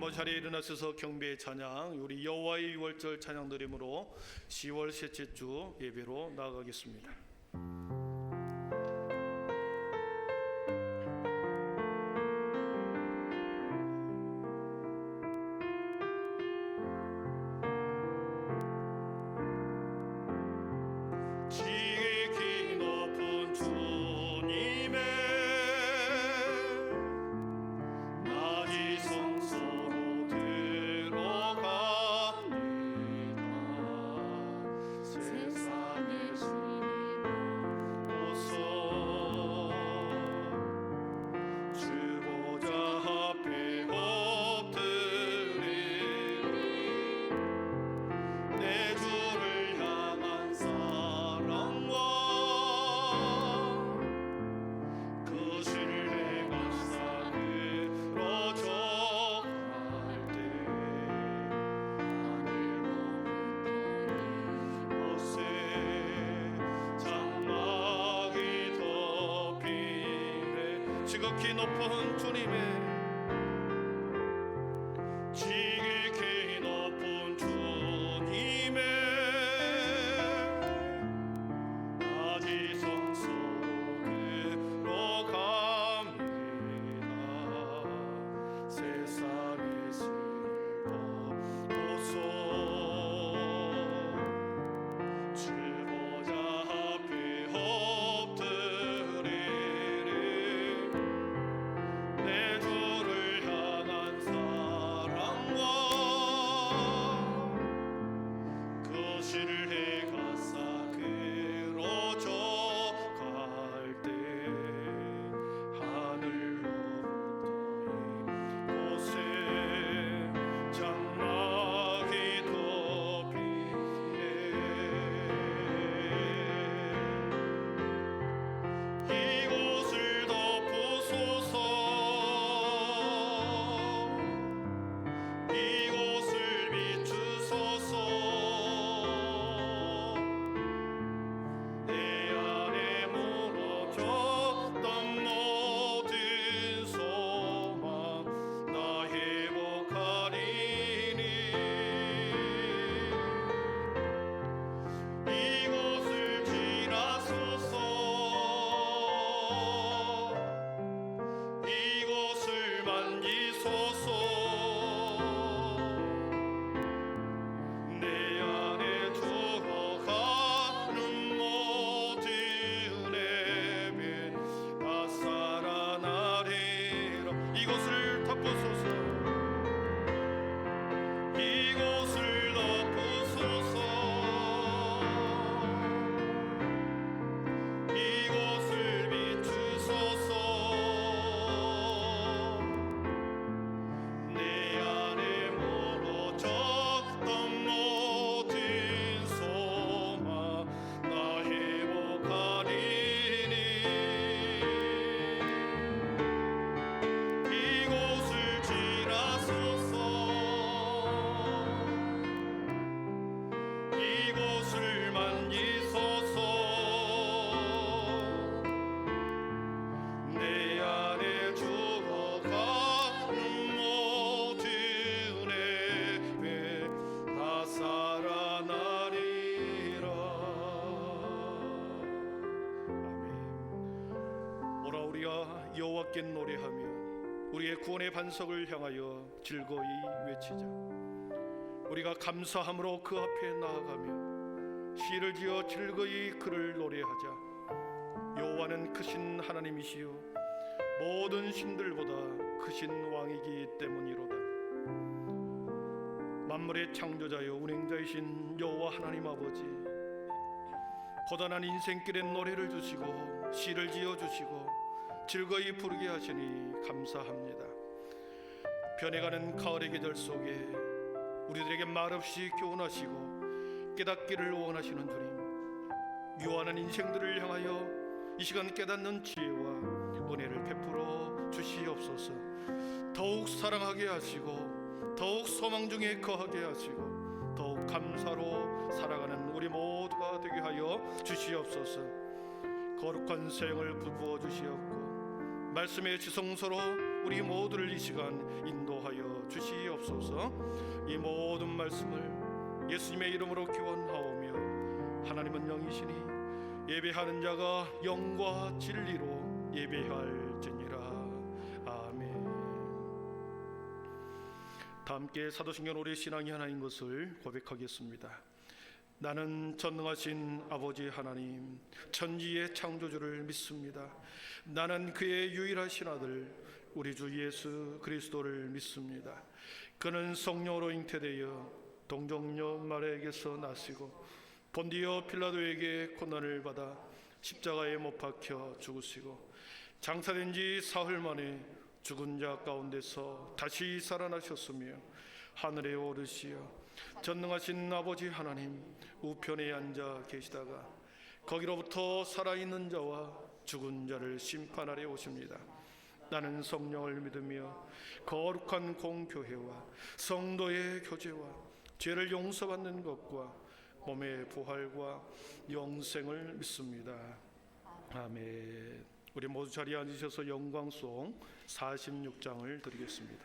한번 자리에 일어나셔서 경배의 찬양, 우리 여호와의 유월절 찬양 드림으로 10월 셋째 주 예배로 나아가겠습니다. 지극히 높은 주님의 낮이 성소로 들어갑니다. 세상의 신이 오소 주보좌 앞에 엎드리리 내 주를 향한 사랑과 그 신뢰가 사그러져 갈 때 하늘로부터 이곳에 장막이 덮이네. 지극히 높은 주님의 지극히 높은 주님의 낮이 성소로 들어갑니다. 세상의 신을 덮고서 주보좌 앞에 엎드리리 내 주를 향한 사랑과 그 신뢰가 사그러져 갈 때 하늘로부터 이곳에 장막이 덮이네. 이곳을 덮으소서 이곳을 비추소서 내 안에 무너졌던 모든 소망 나 회복하리니 이곳을 지나소서 이곳을 만지소서 내 안에 죽어가는 모든 예배 다 살아나리라. 이곳을 덮으소서 이곳을 덮으소서 이곳을 비추소서 내 안에 멀어졌던 모든 소망 나 회복하리니 이곳을 지나소서 이곳을 만지소서 내 안에 죽어가는 모든 예배 다 살아나리라. 아멘. 오라 우리가 여호와께 노래하며 우리의 구원의 반석을 향하여 즐거이 외치자. 우리가 감사함으로 그 앞에 나아가며 시를 지어 즐거이 그를 노래하자. 여호와는 크신 하나님이시요 모든 신들보다 크신 왕이기 때문이로다. 만물의 창조자여 운행자이신 여호와 하나님 아버지, 고단한 인생길에 노래를 주시고 시를 지어 주시고 즐거이 부르게 하시니 감사합니다. 변해가는 가을의 계절 속에 우리들에게 말없이 교훈하시고 깨닫기를 원하시는 주님, 묘한한 인생들을 향하여 이 시간 깨닫는 지혜와 은혜를 베풀어 주시옵소서. 더욱 사랑하게 하시고 더욱 소망 중에 거하게 하시고 더욱 감사로 살아가는 우리 모두가 되게 하여 주시옵소서. 거룩한 생을 부부어 주시옵고 말씀의 지성소로 우리 모두를 이 시간 인도하여 주시옵소서. 이 모든 말씀을 예수님의 이름으로 기원하오며, 하나님은 영이시니 예배하는 자가 영과 진리로 예배할지니라. 아멘. 다 함께 사도신경 우리 신앙이 하나인 것을 고백하겠습니다. 나는 전능하신 아버지 하나님, 천지의 창조주를 믿습니다. 나는 그의 유일하신 아들 우리 주 예수 그리스도를 믿습니다. 그는 성령으로 잉태되어 동정녀 마리아에게서 나시고 본디오 필라도에게 고난을 받아 십자가에 못 박혀 죽으시고 장사된 지 사흘 만에 죽은 자 가운데서 다시 살아나셨으며 하늘에 오르시어 전능하신 아버지 하나님 우편에 앉아 계시다가 거기로부터 살아있는 자와 죽은 자를 심판하려 오십니다. 나는 성령을 믿으며 거룩한 공교회와 성도의 교제와 죄를 용서받는 것과 몸의 부활과 영생을 믿습니다. 아멘. 우리 모두 자리에 앉으셔서 영광송 46장을 드리겠습니다.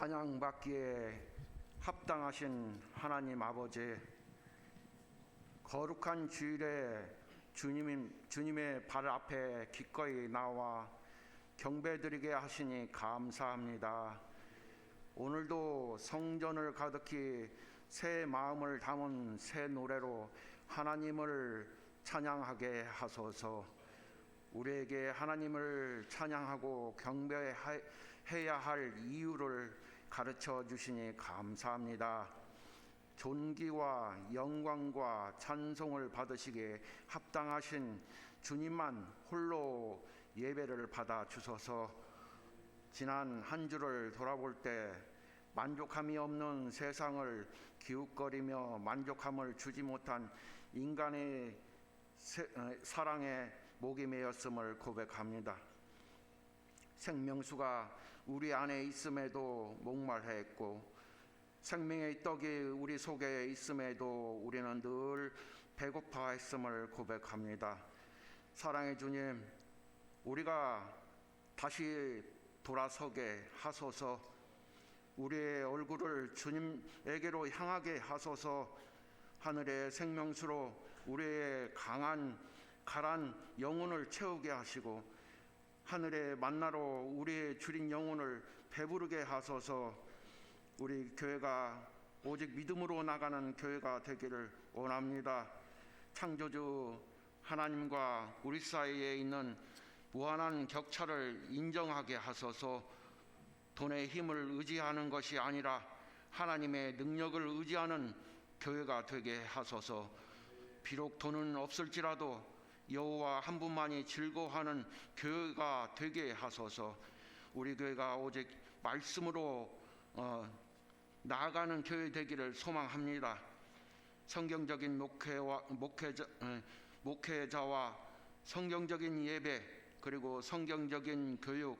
찬양받기에 합당하신 하나님 아버지, 거룩한 주일에 주님의 발 앞에 기꺼이 나와 경배드리게 하시니 감사합니다. 오늘도 성전을 가득히 새 마음을 담은 새 노래로 하나님을 찬양하게 하소서. 우리에게 하나님을 찬양하고 경배해야 할 이유를 가르쳐 주시니 감사합니다. 존귀와 영광과 찬송을 받으시기에 합당하신 주님만 홀로 예배를 받아 주소서. 지난 한 주를 돌아볼 때 만족함이 없는 세상을 기웃거리며 만족함을 주지 못한 인간의 사랑에 목이 메였음을 고백합니다. 생명수가 우리 안에 있음에도 목말했고 생명의 떡이 우리 속에 있음에도 우리는 늘 배고파했음을 고백합니다. 사랑의 주님, 우리가 다시 돌아서게 하소서. 우리의 얼굴을 주님에게로 향하게 하소서. 하늘의 생명수로 우리의 가란 영혼을 채우게 하시고 하늘에 만나러 우리의 주린 영혼을 배부르게 하소서. 우리 교회가 오직 믿음으로 나가는 교회가 되기를 원합니다. 창조주 하나님과 우리 사이에 있는 무한한 격차를 인정하게 하소서. 돈의 힘을 의지하는 것이 아니라 하나님의 능력을 의지하는 교회가 되게 하소서. 비록 돈은 없을지라도 여호와 한 분만이 즐거워하는 교회가 되게 하소서. 우리 교회가 오직 말씀으로 나아가는 교회 되기를 소망합니다. 성경적인 목회자와 성경적인 예배, 그리고 성경적인 교육,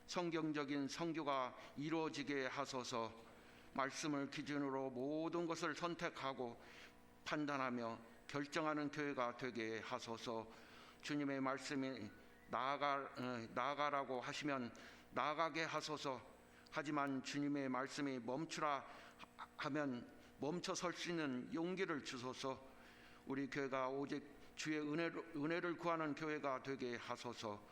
성경적인 선교가 이루어지게 하소서. 말씀을 기준으로 모든 것을 선택하고 판단하며 결정하는 교회가 되게 하소서. 주님의 말씀이 나아가라고 하시면 나아가게 하소서. 하지만 주님의 말씀이 멈추라 하면 멈춰 설 수 있는 용기를 주소서. 우리 교회가 오직 주의 은혜를 구하는 교회가 되게 하소서.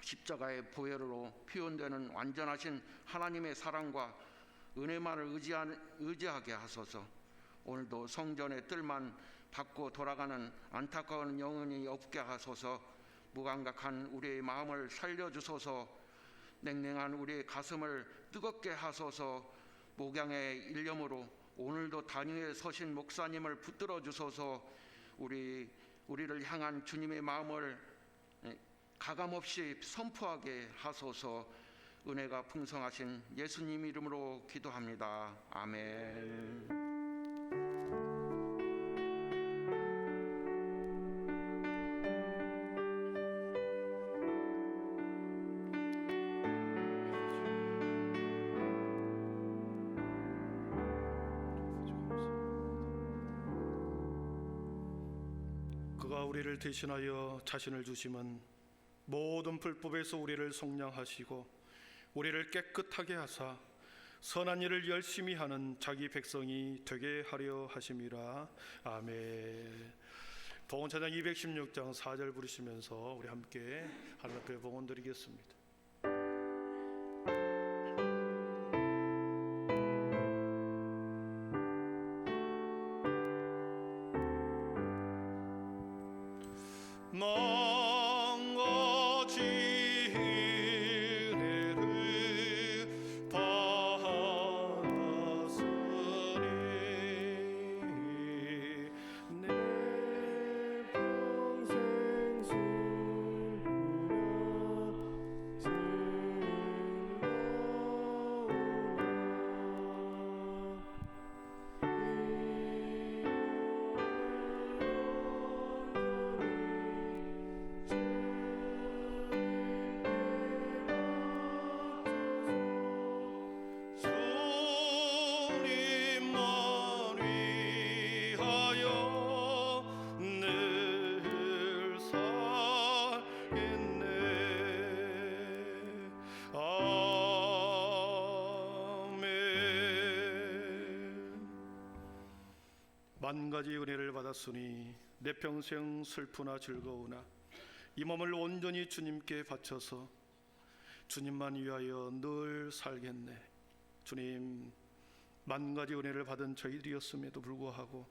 십자가의 보혈로 표현되는 완전하신 하나님의 사랑과 은혜만을 의지하게 하소서. 오늘도 성전의 뜰만 받고 돌아가는 안타까운 영혼이 없게 하소서. 무감각한 우리의 마음을 살려주소서. 냉랭한 우리의 가슴을 뜨겁게 하소서. 목양의 일념으로 오늘도 단위에 서신 목사님을 붙들어 주소서. 우리를 향한 주님의 마음을 가감없이 선포하게 하소서. 은혜가 풍성하신 예수님 이름으로 기도합니다. 아멘. 그가 우리를 대신하여 자신을 주심은 모든 불법에서 우리를 속량하시고 우리를 깨끗하게 하사 선한 일을 열심히 하는 자기 백성이 되게 하려 하심이라. 아멘. 봉헌찬양 216장 4절 부르시면서 우리 함께 하나님 앞에 봉헌 드리겠습니다. 망가진 은혜를 받았으니 내 평생 주님만 위하여 늘 살겠네. 아멘. 만 가지 은혜를 받았으니 내 평생 슬프나 즐거우나 이 몸을 온전히 주님께 바쳐서 주님만 위하여 늘 살겠네. 주님, 만 가지 은혜를 받은 저희들이었음에도 불구하고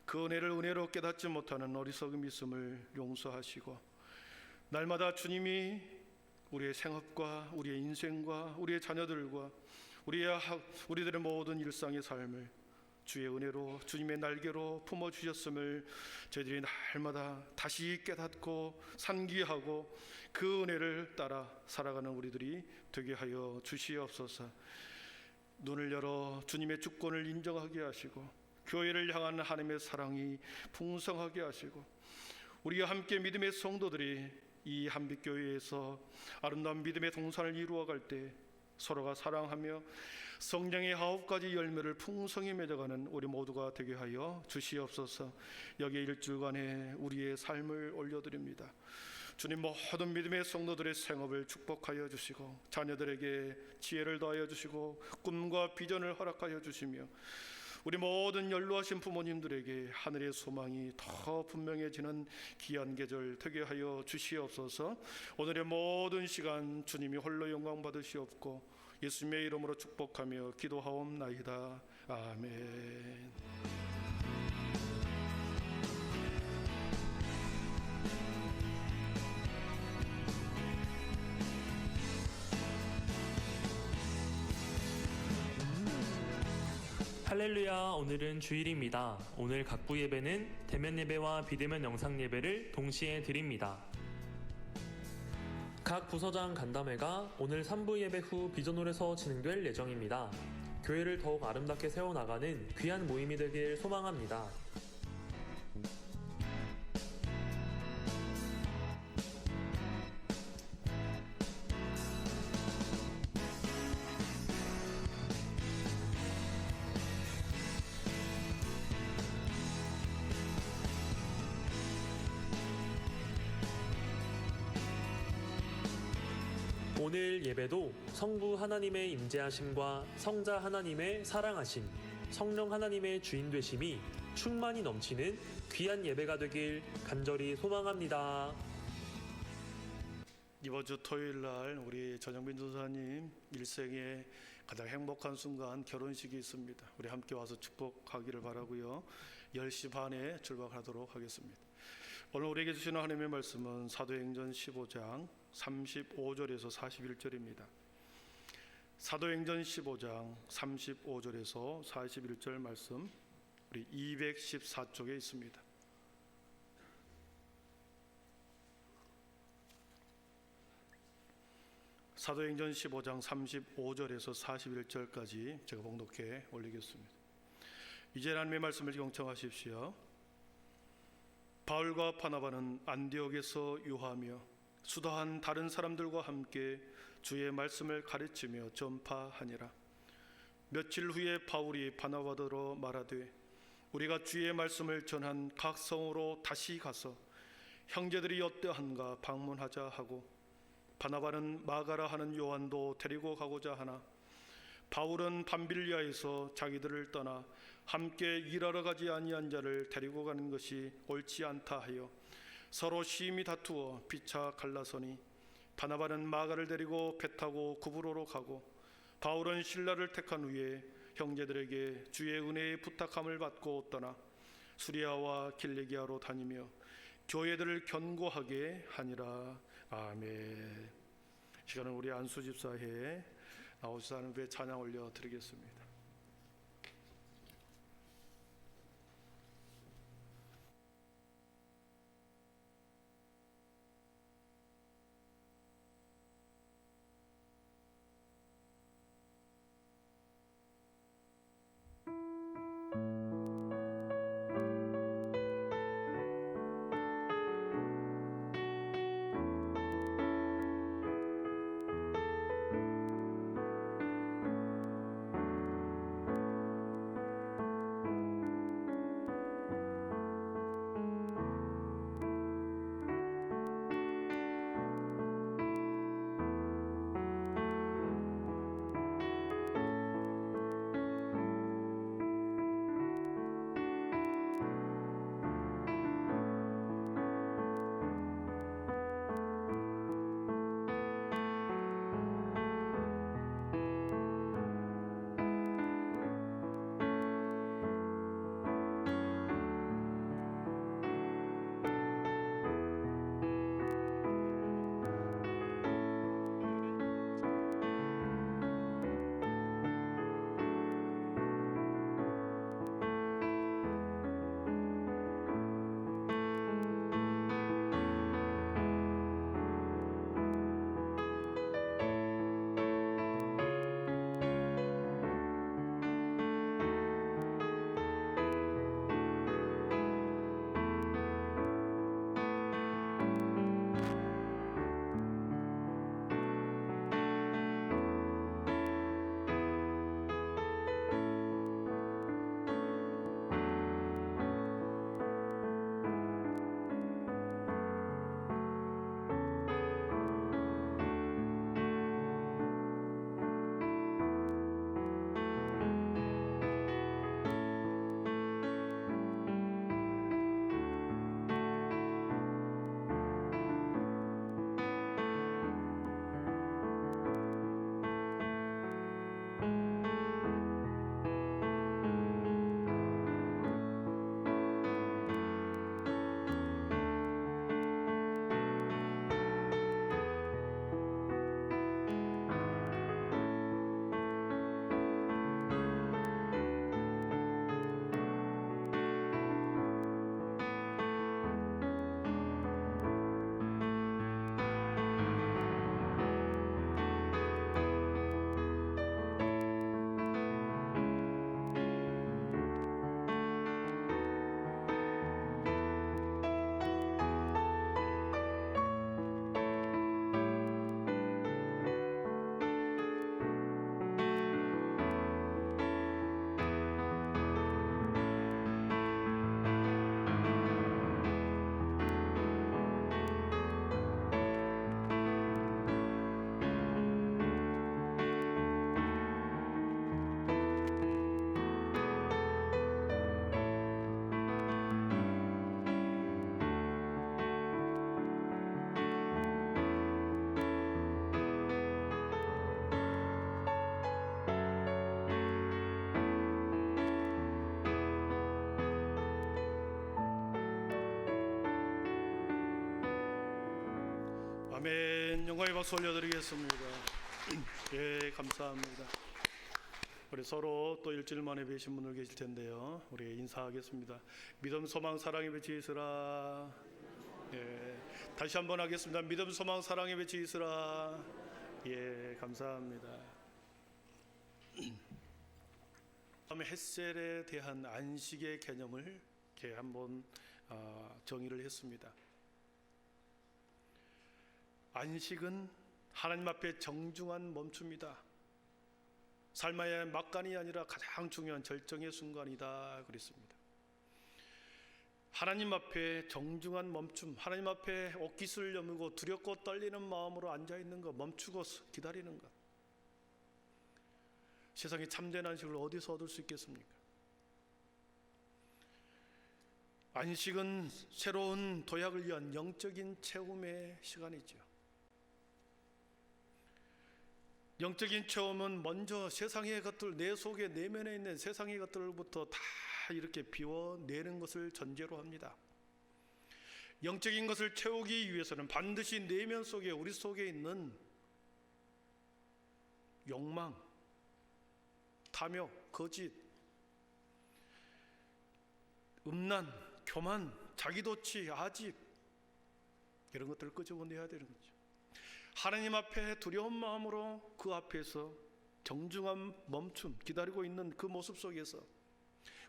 그 은혜를 은혜로 깨닫지 못하는 어리석음 있음을 용서하시고 날마다 주님이 우리의 생업과 우리의 인생과 우리의 자녀들과 우리들의 모든 일상의 삶을 주의 은혜로 주님의 날개로 품어주셨음을 저희들이 날마다 다시 깨닫고 산기하고 그 은혜를 따라 살아가는 우리들이 되게 하여 주시옵소서. 눈을 열어 주님의 주권을 인정하게 하시고 교회를 향한 하나님의 사랑이 풍성하게 하시고 우리와 함께 믿음의 성도들이 이 한빛교회에서 아름다운 믿음의 동산을 이루어갈 때 서로가 사랑하며 성령의 9가지 열매를 풍성히 맺어가는 우리 모두가 되게 하여 주시옵소서. 여기 일주간에 우리의 삶을 올려드립니다. 주님, 모든 믿음의 성도들의 생업을 축복하여 주시고 자녀들에게 지혜를 더하여 주시고 꿈과 비전을 허락하여 주시며 우리 모든 연로하신 부모님들에게 하늘의 소망이 더 분명해지는 귀한 계절 되게 하여 주시옵소서. 오늘의 모든 시간 주님이 홀로 영광 받으시옵고 예수님의 이름으로 축복하며 기도하옵나이다. 아멘. 할렐루야, 오늘은 주일입니다. 오늘 각부 예배는 대면 예배와 비대면 영상 예배를 동시에 드립니다. 각 부서장 간담회가 오늘 3부 예배 후 비전홀에서 진행될 예정입니다. 교회를 더욱 아름답게 세워나가는 귀한 모임이 되길 소망합니다. 오늘 예배도 성부 하나님의 임재하심과 성자 하나님의 사랑하심, 성령 하나님의 주인 되심이 충만히 넘치는 귀한 예배가 되길 간절히 소망합니다. 이번 주 토요일 날 우리 전영빈 전사님 일생의 가장 행복한 순간 결혼식이 있습니다. 우리 함께 와서 축복하기를 바라고요. 10시 반에 출발하도록 하겠습니다. 오늘 우리에게 주시는 하나님의 말씀은 사도행전 15장 35절에서 41절입니다. 사도행전 15장 35절에서 41절 말씀 우리 214쪽에 있습니다. 사도행전 15장 35절에서 41절까지 제가 봉독해 올리겠습니다. 이제 하나님의 말씀을 경청하십시오. 바울과 바나바는 안디옥에서 유하며 수다한 다른 사람들과 함께 주의 말씀을 가르치며 전파하니라. 며칠 후에 바울이 바나바더러 말하되 우리가 주의 말씀을 전한 각 성으로 다시 가서 형제들이 어떠한가 방문하자 하고 바나바는 마가라 하는 요한도 데리고 가고자 하나 바울은 밤빌리아에서 자기들을 떠나 함께 일하러 가지 아니한 자를 데리고 가는 것이 옳지 않다 하여 서로 심히 다투어 피차 갈라서니 바나바는 마가를 데리고 배 타고 구브로로 가고 바울은 실라를 택한 후에 형제들에게 주의 은혜의 부탁함을 받고 떠나 수리아와 길리기아로 다니며 교회들을 견고하게 하니라. 아멘. 시간은 우리 안수 집사회 나오셔서 하는 후에 찬양 올려 드리겠습니다. 아멘. 영광의 박수 올려드리겠습니다. 예, 감사합니다. 우리 서로 또 일주일 만에 뵈신 분들 계실 텐데요. 우리 인사하겠습니다. 믿음, 소망, 사랑의 배치 있으라. 예, 다시 한번 하겠습니다. 믿음, 소망, 사랑의 배치 있으라. 예, 감사합니다. 다음에 햇셀에 대한 안식의 개념을 이렇게 한번 정의를 했습니다. 안식은 하나님 앞에 정중한 멈춤이다. 삶의 막간이 아니라 가장 중요한 절정의 순간이다 그랬습니다. 하나님 앞에 정중한 멈춤, 하나님 앞에 옷깃을 여미고 두렵고 떨리는 마음으로 앉아있는 것, 멈추고 기다리는 것. 세상에 참된 안식을 어디서 얻을 수 있겠습니까? 안식은 새로운 도약을 위한 영적인 체험의 시간이죠. 영적인 체험은 먼저 세상의 것들, 내 속에 내면에 있는 세상의 것들부터 다 이렇게 비워내는 것을 전제로 합니다. 영적인 것을 채우기 위해서는 반드시 내면 속에, 우리 속에 있는 욕망, 탐욕, 거짓, 음란, 교만, 자기도취, 아집, 이런 것들을 끄집어내야 되는 거죠. 하나님 앞에 두려운 마음으로 그 앞에서 정중한 멈춤, 기다리고 있는 그 모습 속에서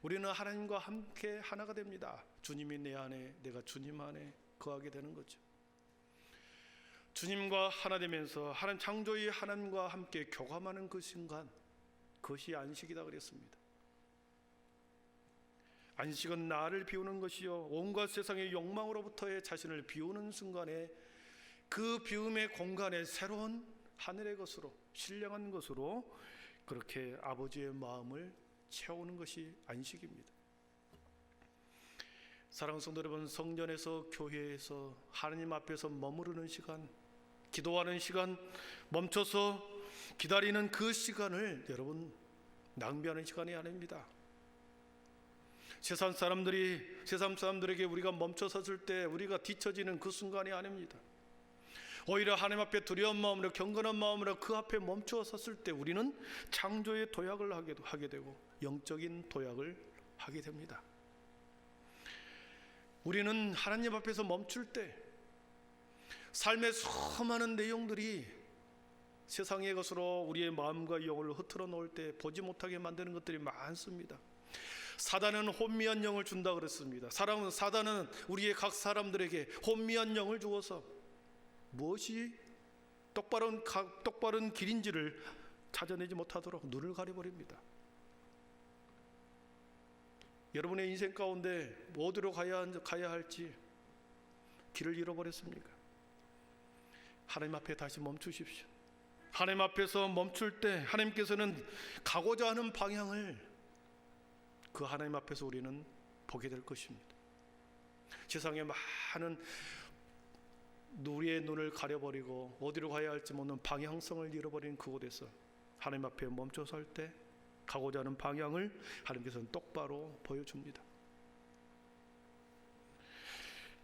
우리는 하나님과 함께 하나가 됩니다. 주님이 내 안에, 내가 주님 안에 거하게 되는 거죠. 주님과 하나 되면서 하나님 창조의 하나님과 함께 교감하는 그 순간, 그것이 안식이다 그랬습니다. 안식은 나를 비우는 것이요, 온갖 세상의 욕망으로부터의 자신을 비우는 순간에 그 비움의 공간에 새로운 하늘의 것으로, 신령한 것으로 그렇게 아버지의 마음을 채우는 것이 안식입니다. 사랑하는 성도 여러분, 성전에서, 교회에서 하나님 앞에서 머무르는 시간, 기도하는 시간, 멈춰서 기다리는 그 시간을 여러분 낭비하는 시간이 아닙니다. 세상 사람들에게 우리가 멈춰섰을 때 우리가 뒤처지는 그 순간이 아닙니다. 오히려 하나님 앞에 두려운 마음으로, 경건한 마음으로 그 앞에 멈추어 섰을 때 우리는 창조의 도약을 하게 되고 영적인 도약을 하게 됩니다. 우리는 하나님 앞에서 멈출 때 삶의 수많은 내용들이 세상의 것으로 우리의 마음과 영을 흐트러 놓을 때 보지 못하게 만드는 것들이 많습니다. 사단은 혼미한 영을 준다 그랬습니다. 사단은 우리의 각 사람들에게 혼미한 영을 주어서 무엇이 똑바른 길인지를 찾아내지 못하도록 눈을 가려버립니다. 여러분의 인생 가운데 어디로 가야 할지 길을 잃어버렸습니까? 하나님 앞에 다시 멈추십시오. 하나님 앞에서 멈출 때 하나님께서는 가고자 하는 방향을 그 하나님 앞에서 우리는 보게 될 것입니다. 세상에 많은 우리의 눈을 가려버리고 어디로 가야 할지 모르는 방향성을 잃어버린 그곳에서 하나님 앞에 멈춰 설 때 가고자 하는 방향을 하나님께서는 똑바로 보여줍니다.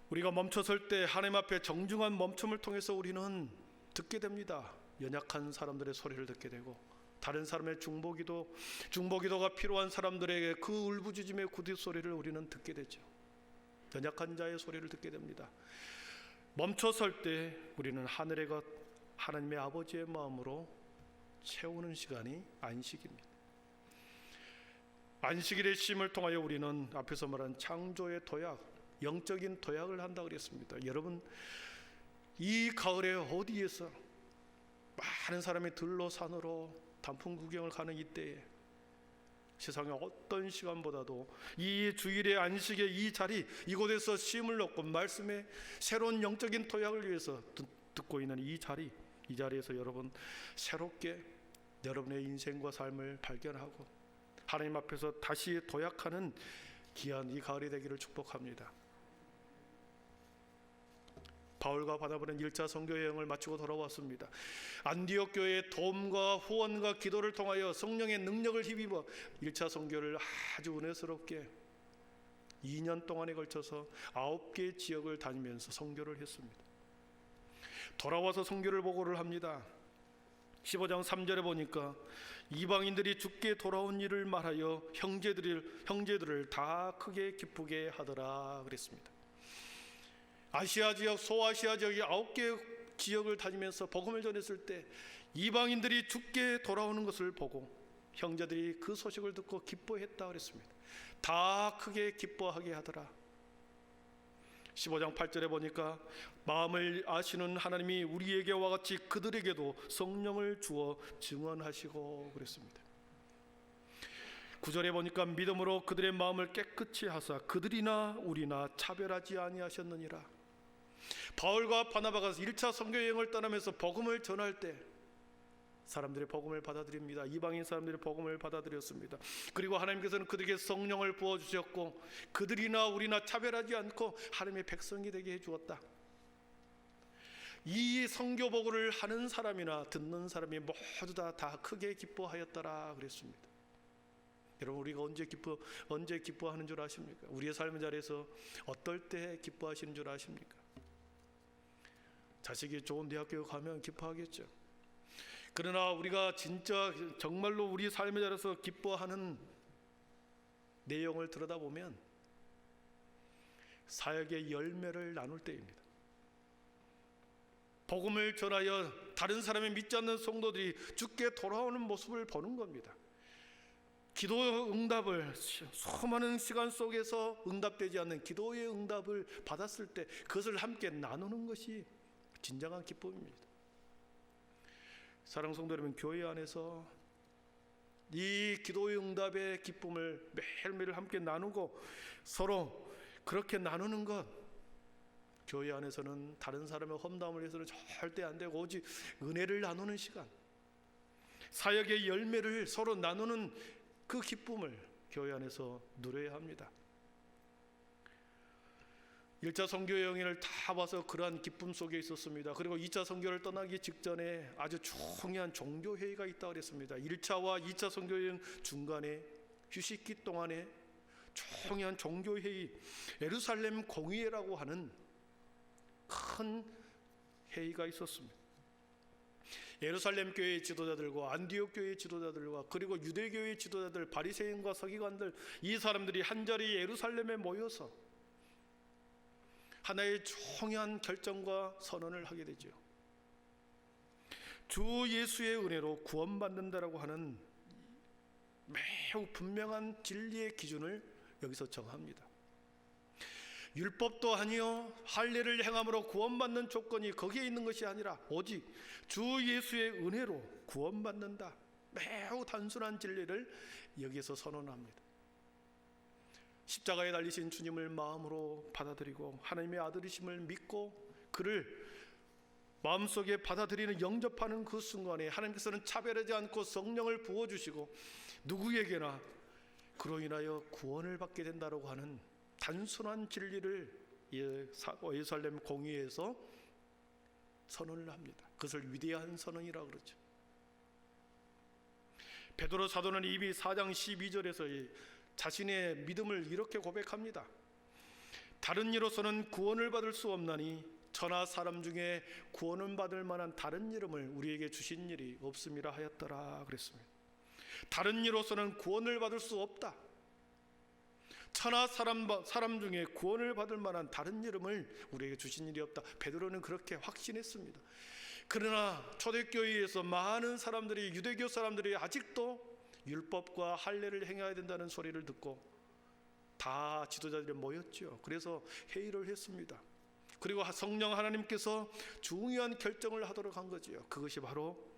우리가 멈춰 설 때 하나님 앞에 정중한 멈춤을 통해서 우리는 듣게 됩니다. 연약한 사람들의 소리를 듣게 되고, 다른 사람의 중보기도가 필요한 사람들에게 그 울부짖음의 구뒷소리를 우리는 듣게 되죠. 연약한 자의 소리를 듣게 됩니다. 멈춰 설 때 우리는 하늘의 것, 하나님의 아버지의 마음으로 채우는 시간이 안식입니다. 안식일의 쉼을 통하여 우리는 앞에서 말한 창조의 도약, 영적인 도약을 한다고 그랬습니다. 여러분, 이 가을에 어디에서 많은 사람이 들로 산으로 단풍 구경을 가는 이때에 세상의 어떤 시간보다도 이 주일의 안식의 이 자리, 이곳에서 쉼을 얻고 말씀의 새로운 영적인 도약을 위해서 듣고 있는 이 자리에서 여러분 새롭게 여러분의 인생과 삶을 발견하고 하나님 앞에서 다시 도약하는 귀한 이 가을이 되기를 축복합니다. 바울과 바나바는 1차 선교 여행을 마치고 돌아왔습니다. 안디옥 교회의 도움과 후원과 기도를 통하여 성령의 능력을 힘입어 1차 선교를 아주 은혜스럽게 2년 동안에 걸쳐서 9개 지역을 다니면서 선교를 했습니다. 돌아와서 선교를 보고를 합니다. 15장 3절에 보니까 이방인들이 주께 돌아온 일을 말하여 형제들을 다 크게 기쁘게 하더라 그랬습니다. 아시아 지역, 소아시아 지역이 9개 지역을 다니면서 복음을 전했을 때 이방인들이 주께 돌아오는 것을 보고 형제들이 그 소식을 듣고 기뻐했다 그랬습니다. 다 크게 기뻐하게 하더라. 15장 8절에 보니까 마음을 아시는 하나님이 우리에게와 같이 그들에게도 성령을 주어 증언하시고 그랬습니다. 9절에 보니까 믿음으로 그들의 마음을 깨끗이 하사 그들이나 우리나 차별하지 아니하셨느니라. 바울과 바나바가 1차 선교 여행을 떠나면서 복음을 전할 때 사람들의 복음을 받아들입니다. 이방인 사람들의 복음을 받아들였습니다. 그리고 하나님께서는 그들에게 성령을 부어주셨고 그들이나 우리나 차별하지 않고 하나님의 백성이 되게 해주었다. 이 선교 보고를 하는 사람이나 듣는 사람이 모두 다 크게 기뻐하였더라 그랬습니다. 여러분, 우리가 언제 기뻐하는 줄 아십니까? 우리의 삶의 자리에서 어떨 때 기뻐하시는 줄 아십니까? 자식이 좋은 대학교 가면 기뻐하겠죠. 그러나 우리가 진짜 정말로 우리 삶의 자리에서 기뻐하는 내용을 들여다보면 사역의 열매를 나눌 때입니다. 복음을 전하여 다른 사람이 믿지 않는 성도들이 주께 돌아오는 모습을 보는 겁니다. 기도 응답을 수많은 시간 속에서 응답되지 않는 기도의 응답을 받았을 때 그것을 함께 나누는 것이 진정한 기쁨입니다. 사랑하는 성도 여러분, 교회 안에서 이 기도의 응답의 기쁨을 매일매일 함께 나누고 서로 그렇게 나누는 것, 교회 안에서는 다른 사람의 험담을 위해서는 절대 안 되고 오직 은혜를 나누는 시간, 사역의 열매를 서로 나누는 그 기쁨을 교회 안에서 누려야 합니다. 1차 선교 여행을 다 봐서 그러한 기쁨 속에 있었습니다. 그리고 2차 선교를 떠나기 직전에 아주 중요한 종교회의가 있다고 그랬습니다. 1차와 2차 선교 여행 중간에 휴식기 동안에 중요한 종교회의, 예루살렘 공의회라고 하는 큰 회의가 있었습니다. 예루살렘 교회의 지도자들과 안디옥 교회의 지도자들과 그리고 유대교회의 지도자들, 바리새인과 서기관들, 이 사람들이 한자리 예루살렘에 모여서 하나의 중요한 결정과 선언을 하게 되죠. 주 예수의 은혜로 구원받는다라고 하는 매우 분명한 진리의 기준을 여기서 정합니다. 율법도 아니요 할례를 행함으로 구원받는 조건이 거기에 있는 것이 아니라 오직 주 예수의 은혜로 구원받는다. 매우 단순한 진리를 여기서 선언합니다. 십자가에 달리신 주님을 마음으로 받아들이고 하나님의 아들이심을 믿고 그를 마음속에 받아들이는 영접하는 그 순간에 하나님께서는 차별하지 않고 성령을 부어주시고 누구에게나 그로 인하여 구원을 받게 된다고 하는 단순한 진리를 예루살렘 공의회에서 선언을 합니다. 그것을 위대한 선언이라고 그러죠. 베드로 사도는 이미 4장 12절에서 자신의 믿음을 이렇게 고백합니다. 다른 이로서는 구원을 받을 수 없나니 천하 사람 중에 구원을 받을 만한 다른 이름을 우리에게 주신 일이 없음이라 하였더라 그랬습니다. 다른 이로서는 구원을 받을 수 없다. 천하 사람 중에 구원을 받을 만한 다른 이름을 우리에게 주신 일이 없다. 베드로는 그렇게 확신했습니다. 그러나 초대교회에서 많은 사람들이, 유대교 사람들이 아직도 율법과 할례를 행해야 된다는 소리를 듣고 다 지도자들이 모였죠. 그래서 회의를 했습니다. 그리고 성령 하나님께서 중요한 결정을 하도록 한 거죠. 그것이 바로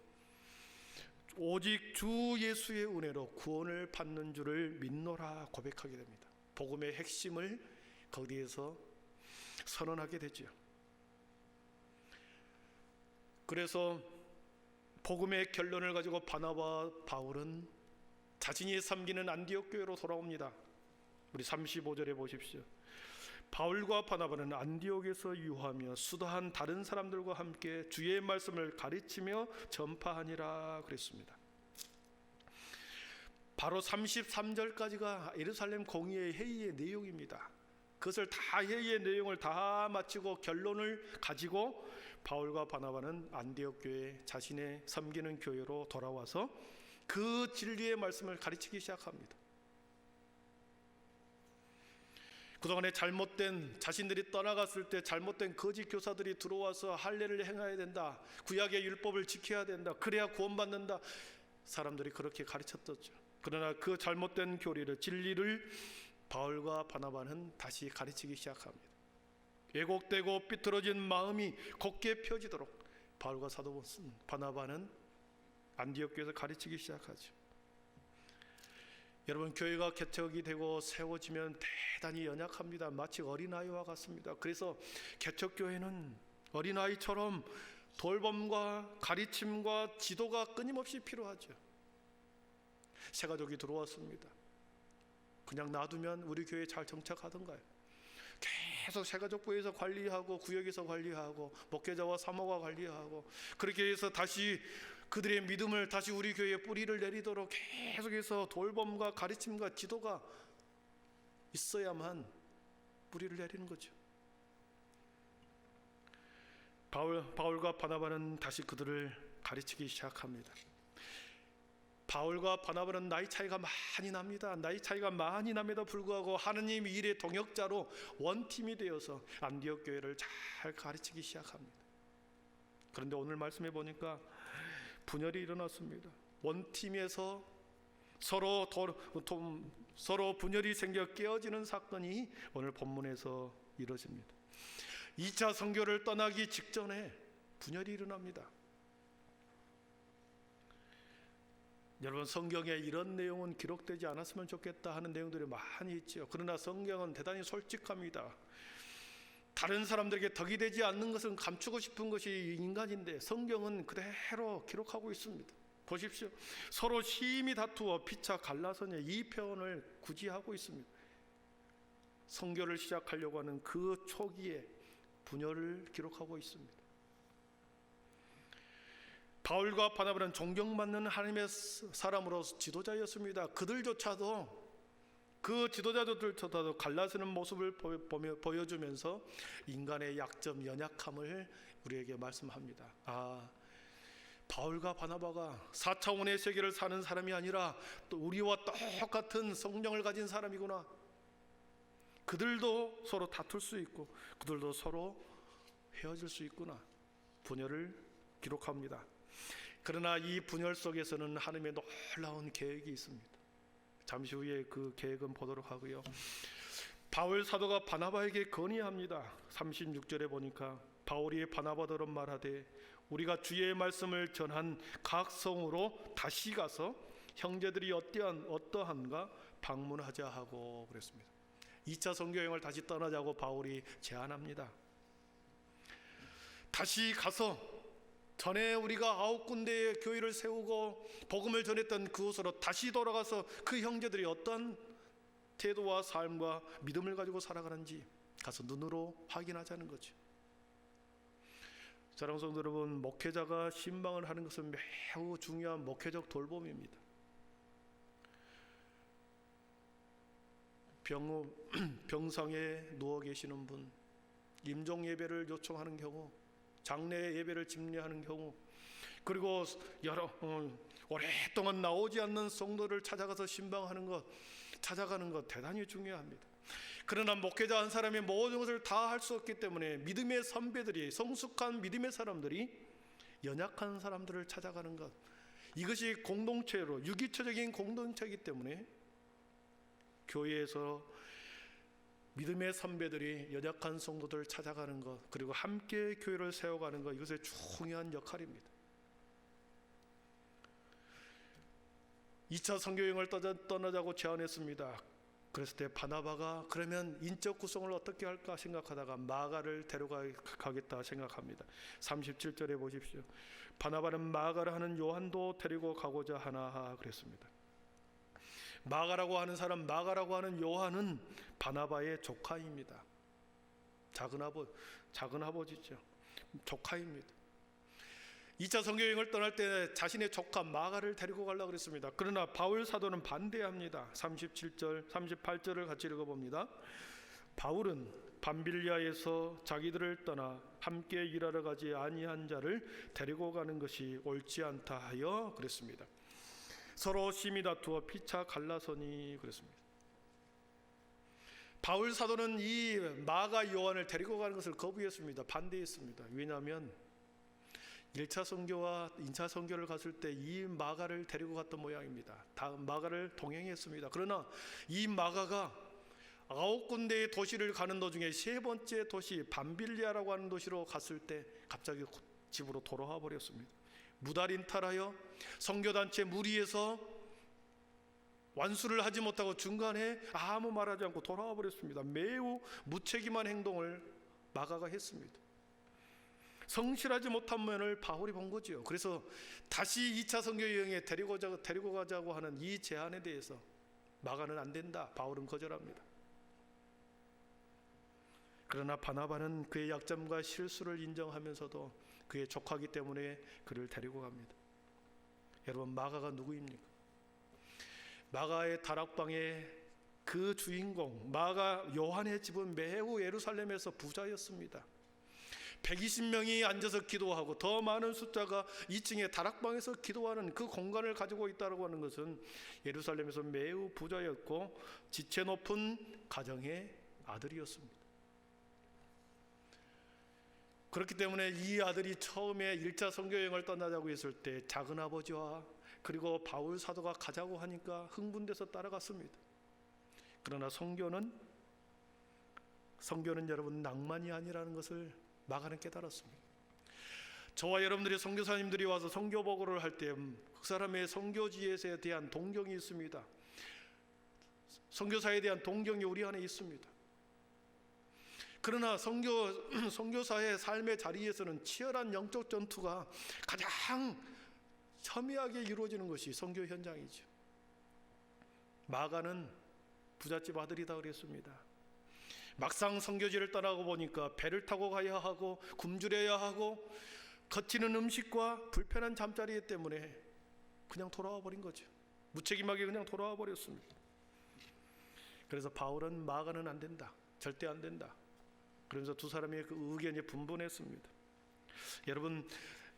오직 주 예수의 은혜로 구원을 받는 줄을 믿노라 고백하게 됩니다. 복음의 핵심을 거기에서 선언하게 되죠. 그래서 복음의 결론을 가지고 바나바와 바울은 자신이 섬기는 안디옥 교회로 돌아옵니다. 우리 35절에 보십시오. 바울과 바나바는 안디옥에서 유하며 수다한 다른 사람들과 함께 주의 말씀을 가르치며 전파하니라 그랬습니다. 바로 33절까지가 예루살렘 공의회 회의의 내용입니다. 그것을 다 회의의 내용을 다 마치고 결론을 가지고 바울과 바나바는 안디옥 교회, 자신의 섬기는 교회로 돌아와서 그 진리의 말씀을 가르치기 시작합니다. 그동안에 잘못된, 자신들이 떠나갔을 때 잘못된 거짓 교사들이 들어와서 할례를 행해야 된다, 구약의 율법을 지켜야 된다, 그래야 구원받는다, 사람들이 그렇게 가르쳤었죠. 그러나 그 잘못된 교리를, 진리를 바울과 바나바는 다시 가르치기 시작합니다. 왜곡되고 삐뚤어진 마음이 곧게 펴지도록 바울과 사도 바나바는 안디옥 교회에서 가르치기 시작하죠. 여러분, 교회가 개척이 되고 세워지면 대단히 연약합니다. 마치 어린아이와 같습니다. 그래서 개척교회는 어린아이처럼 돌봄과 가르침과 지도가 끊임없이 필요하죠. 새가족이 들어왔습니다. 그냥 놔두면 우리 교회에 잘 정착하던가요? 계속 새가족부에서 관리하고, 구역에서 관리하고, 목회자와 사모가 관리하고, 그렇게 해서 다시 그들의 믿음을 다시 우리 교회에 뿌리를 내리도록 계속해서 돌봄과 가르침과 지도가 있어야만 뿌리를 내리는 거죠. 바울과 바나바는 다시 그들을 가르치기 시작합니다. 바울과 바나바는 나이 차이가 많이 납니다. 나이 차이가 많이 남에도 불구하고 하느님 일의 동역자로 원팀이 되어서 안디옥 교회를 잘 가르치기 시작합니다. 그런데 오늘 말씀해 보니까 분열이 일어났습니다. 원팀에서 서로 분열이 생겨 깨어지는 사건이 오늘 본문에서 이루어집니다. 2차 선교를 떠나기 직전에 분열이 일어납니다. 여러분, 성경에 이런 내용은 기록되지 않았으면 좋겠다 하는 내용들이 많이 있죠. 그러나 성경은 대단히 솔직합니다. 다른 사람들에게 덕이 되지 않는 것은 감추고 싶은 것이 인간인데 성경은 그대로 기록하고 있습니다. 보십시오. 서로 심히 다투어 피차 갈라서냐, 이 표현을 굳이 하고 있습니다. 선교를 시작하려고 하는 그 초기에 분열을 기록하고 있습니다. 바울과 바나바는 존경받는 하나님의 사람으로서 지도자였습니다. 그들조차도, 그 지도자들조차도 갈라서는 모습을 보여주면서 인간의 약점, 연약함을 우리에게 말씀합니다. 바울과 바나바가 4차원의 세계를 사는 사람이 아니라 또 우리와 똑같은 성령을 가진 사람이구나. 그들도 서로 다툴 수 있고 그들도 서로 헤어질 수 있구나. 분열을 기록합니다. 그러나 이 분열 속에서는 하나님의 놀라운 계획이 있습니다. 잠시 후에 그 계획은 보도록 하고요. 바울 사도가 바나바에게 건의합니다. 36절에 보니까 바울이 바나바더러 말하되 우리가 주의 말씀을 전한 각 성으로 다시 가서 형제들이 어떠한가 방문하자 하고 그랬습니다. 2차 선교여행을 다시 떠나자고 바울이 제안합니다. 다시 가서 전에 우리가 9군데의 교회를 세우고 복음을 전했던 그곳으로 다시 돌아가서 그 형제들이 어떤 태도와 삶과 믿음을 가지고 살아가는지 가서 눈으로 확인하자는 거죠. 사랑하는 성도 여러분, 목회자가 신방을 하는 것은 매우 중요한 목회적 돌봄입니다. 병상에 누워 계시는 분, 임종 예배를 요청하는 경우, 장례 예배를 집례하는 경우, 그리고 오랫동안 나오지 않는 성도를 찾아가서 신방하는 것, 찾아가는 것 대단히 중요합니다. 그러나 목회자 한 사람이 모든 것을 다 할 수 없기 때문에 믿음의 선배들이, 성숙한 믿음의 사람들이 연약한 사람들을 찾아가는 것, 이것이 공동체로, 유기체적인 공동체이기 때문에 교회에서 믿음의 선배들이 연약한 성도들을 찾아가는 것, 그리고 함께 교회를 세워가는 것, 이것의 중요한 역할입니다. 2차 선교여행을 떠나자고 제안했습니다. 그랬을 때 바나바가 그러면 인적 구성을 어떻게 할까 생각하다가 마가를 데려가겠다 생각합니다. 37절에 보십시오. 바나바는 마가를 하는 요한도 데리고 가고자 하나 그랬습니다. 마가라고 하는 사람, 마가라고 하는 요한은 바나바의 조카입니다. 작은 아버지죠. 조카입니다. 2차 선교여행을 떠날 때 자신의 조카 마가를 데리고 가려고 그랬습니다. 그러나 바울 사도는 반대합니다. 37절, 38절을 같이 읽어봅니다. 바울은 밤빌리아에서 자기들을 떠나 함께 일하러 가지 아니한 자를 데리고 가는 것이 옳지 않다 하여 그랬습니다. 서로 심히 다투어 피차 갈라서니 그랬습니다. 바울 사도는 이 마가 요한을 데리고 가는 것을 거부했습니다. 반대했습니다. 왜냐하면 1차 선교와 2차 선교를 갔을 때 이 마가를 데리고 갔던 모양입니다. 다 마가를 동행했습니다. 그러나 이 마가가 9군데의 도시를 가는 도중에 3번째 도시 밤빌리아라고 하는 도시로 갔을 때 갑자기 집으로 돌아와 버렸습니다. 무달인탈하여 선교단체 무리에서 완수를 하지 못하고 중간에 아무 말하지 않고 돌아와 버렸습니다. 매우 무책임한 행동을 마가가 했습니다. 성실하지 못한 면을 바울이 본 거죠. 그래서 다시 2차 선교 여행에 데리고 가자고 하는 이 제안에 대해서 마가는 안 된다, 바울은 거절합니다. 그러나 바나바는 그의 약점과 실수를 인정하면서도 그의 족하기 때문에 그를 데리고 갑니다. 여러분, 마가가 누구입니까? 마가의 다락방의 그 주인공 마가 요한의 집은 매우 예루살렘에서 부자였습니다. 120명이 앉아서 기도하고 더 많은 숫자가 2층의 다락방에서 기도하는 그 공간을 가지고 있다고 하는 것은 예루살렘에서 매우 부자였고 지체 높은 가정의 아들이었습니다. 그렇기 때문에 이 아들이 처음에 1차 선교여행을 떠나자고 했을 때 작은아버지와 그리고 바울 사도가 가자고 하니까 흥분돼서 따라갔습니다. 그러나 선교는 여러분 낭만이 아니라는 것을 마가는 깨달았습니다. 저와 여러분들이 선교사님들이 와서 선교 보고를 할 때 그 사람의 선교지에 대한 동경이 있습니다. 선교사에 대한 동경이 우리 안에 있습니다. 그러나 선교사의 삶의 자리에서는 치열한 영적 전투가 가장 첨예하게 이루어지는 것이 선교 현장이죠. 마가는 부잣집 아들이다 그랬습니다. 막상 선교지를 떠나고 보니까 배를 타고 가야 하고 굶주려야 하고 거치는 음식과 불편한 잠자리 때문에 그냥 돌아와 버린 거죠. 무책임하게 그냥 돌아와 버렸습니다. 그래서 바울은 마가는 안 된다, 절대 안 된다, 그러면서 두 사람의 그 의견이 분분했습니다. 여러분,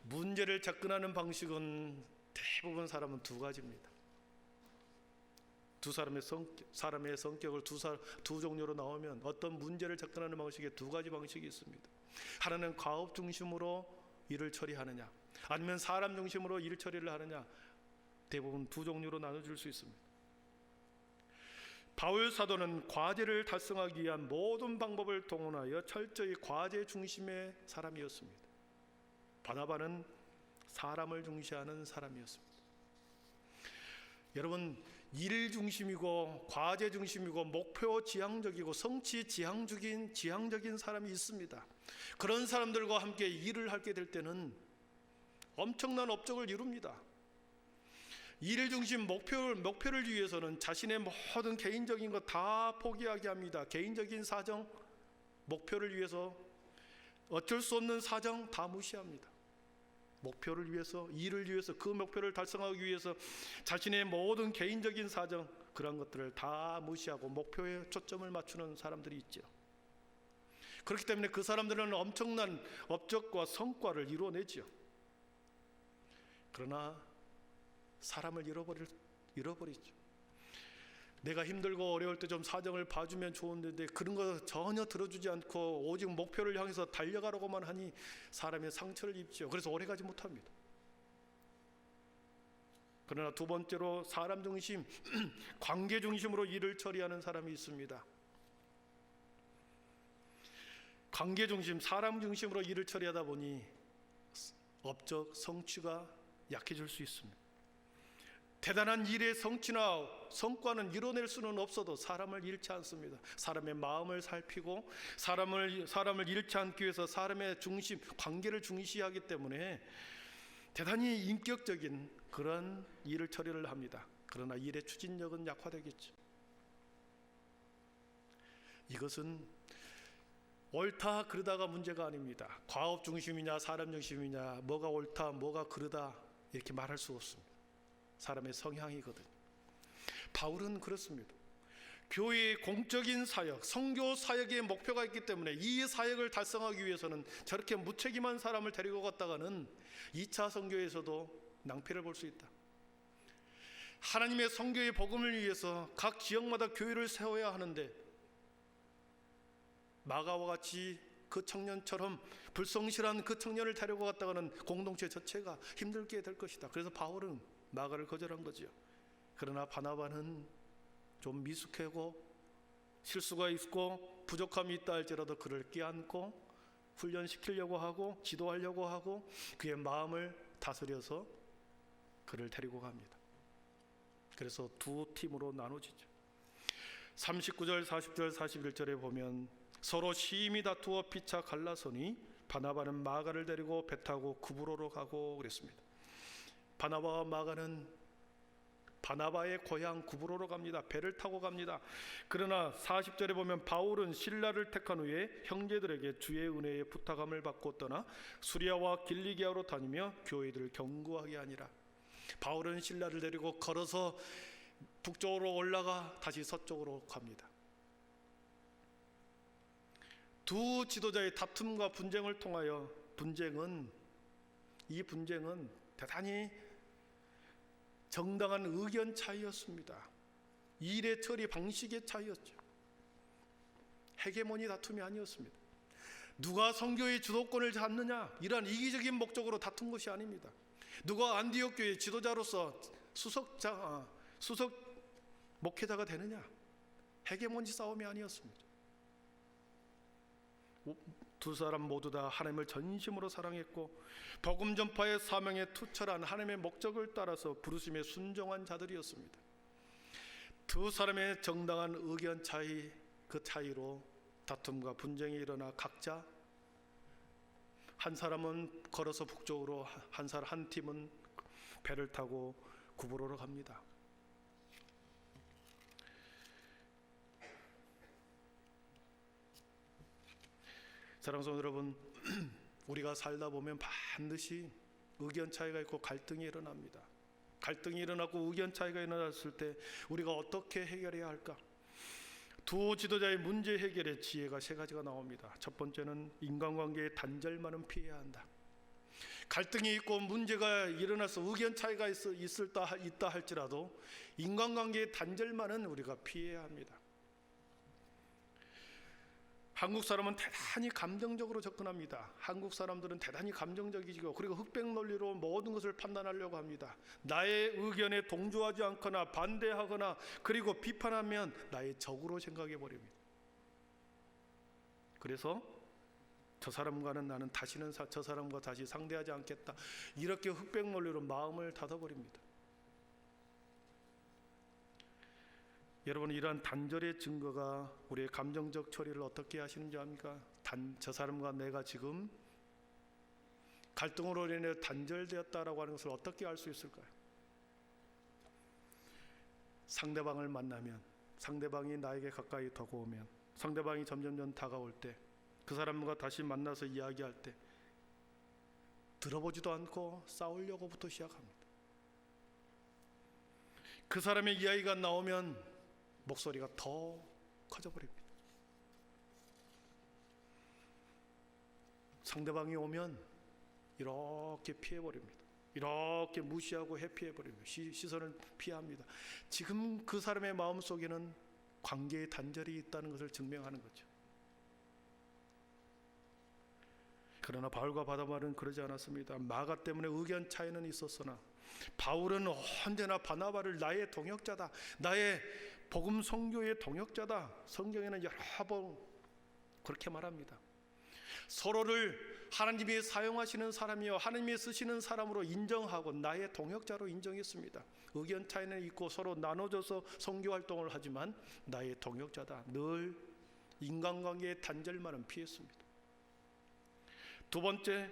문제를 접근하는 방식은 대부분 사람은 두 가지입니다. 두 사람의 성격을 두 종류로 나오면 어떤 문제를 접근하는 방식에 두 가지 방식이 있습니다. 하나는 과업 중심으로 일을 처리하느냐, 아니면 사람 중심으로 일 처리를 하느냐, 대부분 두 종류로 나눠줄 수 있습니다. 바울 사도는 과제를 달성하기 위한 모든 방법을 동원하여 철저히 과제 중심의 사람이었습니다. 바나바는 사람을 중시하는 사람이었습니다. 여러분, 일 중심이고 과제 중심이고 목표 지향적이고 성취 지향적인 사람이 있습니다. 그런 사람들과 함께 일을 하게 될 때는 엄청난 업적을 이룹니다. 일 중심 목표를 위해서는 자신의 모든 개인적인 것 다 포기하게 합니다. 개인적인 사정, 목표를 위해서 어쩔 수 없는 사정 다 무시합니다. 목표를 위해서, 일을 위해서, 그 목표를 달성하기 위해서 자신의 모든 개인적인 사정, 그런 것들을 다 무시하고 목표에 초점을 맞추는 사람들이 있죠. 그렇기 때문에 그 사람들은 엄청난 업적과 성과를 이루어내죠. 그러나 사람을 잃어버리죠. 내가 힘들고 어려울 때 좀 사정을 봐주면 좋은데 그런 거 전혀 들어주지 않고 오직 목표를 향해서 달려가려고만 하니 사람의 상처를 입죠. 그래서 오래가지 못합니다. 그러나 두 번째로 사람 중심, 관계 중심으로 일을 처리하는 사람이 있습니다. 관계 중심, 사람 중심으로 일을 처리하다 보니 업적, 성취가 약해질 수 있습니다. 대단한 일의 성취나 성과는 이뤄낼 수는 없어도 사람을 잃지 않습니다. 사람의 마음을 살피고 사람을 잃지 않기 위해서 사람의 중심, 관계를 중시하기 때문에 대단히 인격적인 그런 일을 처리를 합니다. 그러나 일의 추진력은 약화되겠죠. 이것은 옳다 그르다가 문제가 아닙니다. 과업 중심이냐 사람 중심이냐, 뭐가 옳다 뭐가 그르다 이렇게 말할 수 없습니다. 사람의 성향이거든요. 바울은 그렇습니다. 교회의 공적인 사역, 선교 사역의 목표가 있기 때문에 이 사역을 달성하기 위해서는 저렇게 무책임한 사람을 데리고 갔다가는 2차 선교에서도 낭패를 볼 수 있다. 하나님의 선교의 복음을 위해서 각 지역마다 교회를 세워야 하는데 마가와 같이 그 청년처럼 불성실한 그 청년을 데리고 갔다가는 공동체 자체가 힘들게 될 것이다. 그래서 바울은 마가를 거절한 거죠. 그러나 바나바는 좀 미숙하고 실수가 있고 부족함이 있다 할지라도 그를 끼안고 훈련시키려고 하고 지도하려고 하고 그의 마음을 다스려서 그를 데리고 갑니다. 그래서 두 팀으로 나눠지죠. 39절, 40절, 41절에 보면 서로 심히 다투어 피차 갈라서니 바나바는 마가를 데리고 배 타고 구브로로 가고 그랬습니다. 바나바와 마가는 바나바의 고향 구브로로 갑니다. 배를 타고 갑니다. 그러나 40절에 보면 바울은 신라를 택한 후에 형제들에게 주의 은혜에 부탁함을 받고 떠나 수리아와 길리기아로 다니며 교회들을 경고하게 하니라. 바울은 신라를 데리고 걸어서 북쪽으로 올라가 다시 서쪽으로 갑니다. 두 지도자의 다툼과 분쟁을 통하여 이 분쟁은 대단히 정당한 의견 차이였습니다. 일의 처리 방식의 차이였죠. 헤게모니 다툼이 아니었습니다. 누가 선교의 주도권을 잡느냐 이런 이기적인 목적으로 다툰 것이 아닙니다. 누가 안디옥 교회 지도자로서 수석 목회자가 되느냐 헤게모니 싸움이 아니었습니다. 두 사람 모두 다 하나님을 전심으로 사랑했고 복음 전파의 사명에 투철한 하나님의 목적을 따라서 부르심에 순종한 자들이었습니다. 두 사람의 정당한 의견 차이, 그 차이로 다툼과 분쟁이 일어나 각자 한 사람은 걸어서 북쪽으로, 한 팀은 배를 타고 구브로로 갑니다. 사랑하는 여러분, 우리가 살다 보면 반드시 의견 차이가 있고 갈등이 일어납니다. 갈등이 일어나고 의견 차이가 일어났을 때 우리가 어떻게 해결해야 할까? 두 지도자의 문제 해결의 지혜가 세 가지가 나옵니다. 첫 번째는 인간관계의 단절만은 피해야 한다. 갈등이 있고 문제가 일어나서 의견 차이가 있다 할지라도 인간관계의 단절만은 우리가 피해야 합니다. 한국 사람은 대단히 감정적으로 접근합니다. 한국 사람들은 대단히 감정적이고 그리고 흑백 논리로 모든 것을 판단하려고 합니다. 나의 의견에 동조하지 않거나 반대하거나 그리고 비판하면 나의 적으로 생각해 버립니다. 그래서 저 사람과는 나는 다시는 저 사람과 다시 상대하지 않겠다. 이렇게 흑백 논리로 마음을 닫아버립니다. 여러분, 이러한 단절의 증거가 우리의 감정적 처리를 어떻게 하시는지 압니까? 저 사람과 내가 지금 갈등으로 인해 단절되었다라고 하는 것을 어떻게 알 수 있을까요? 상대방을 만나면, 상대방이 나에게 가까이 다가오면, 상대방이 점점 다가올 때, 그 사람과 다시 만나서 이야기할 때 들어보지도 않고 싸우려고부터 시작합니다. 그 사람의 이야기가 나오면 목소리가 더 커져버립니다. 상대방이 오면 이렇게 피해버립니다. 이렇게 무시하고 회피해버립니다. 시선을 피합니다. 지금 그 사람의 마음속에는 관계의 단절이 있다는 것을 증명하는 거죠. 그러나 바울과 바나바는 그러지 않았습니다. 마가 때문에 의견 차이는 있었으나 바울은 언제나 바나바를 나의 동역자다, 나의 복음 선교의 동역자다. 성경에는 여러 번 그렇게 말합니다. 서로를 하나님이 사용하시는 사람이요 하나님이 쓰시는 사람으로 인정하고 나의 동역자로 인정했습니다. 의견 차이는 있고 서로 나눠져서 선교 활동을 하지만 나의 동역자다. 늘 인간관계의 단절만은 피했습니다. 두 번째,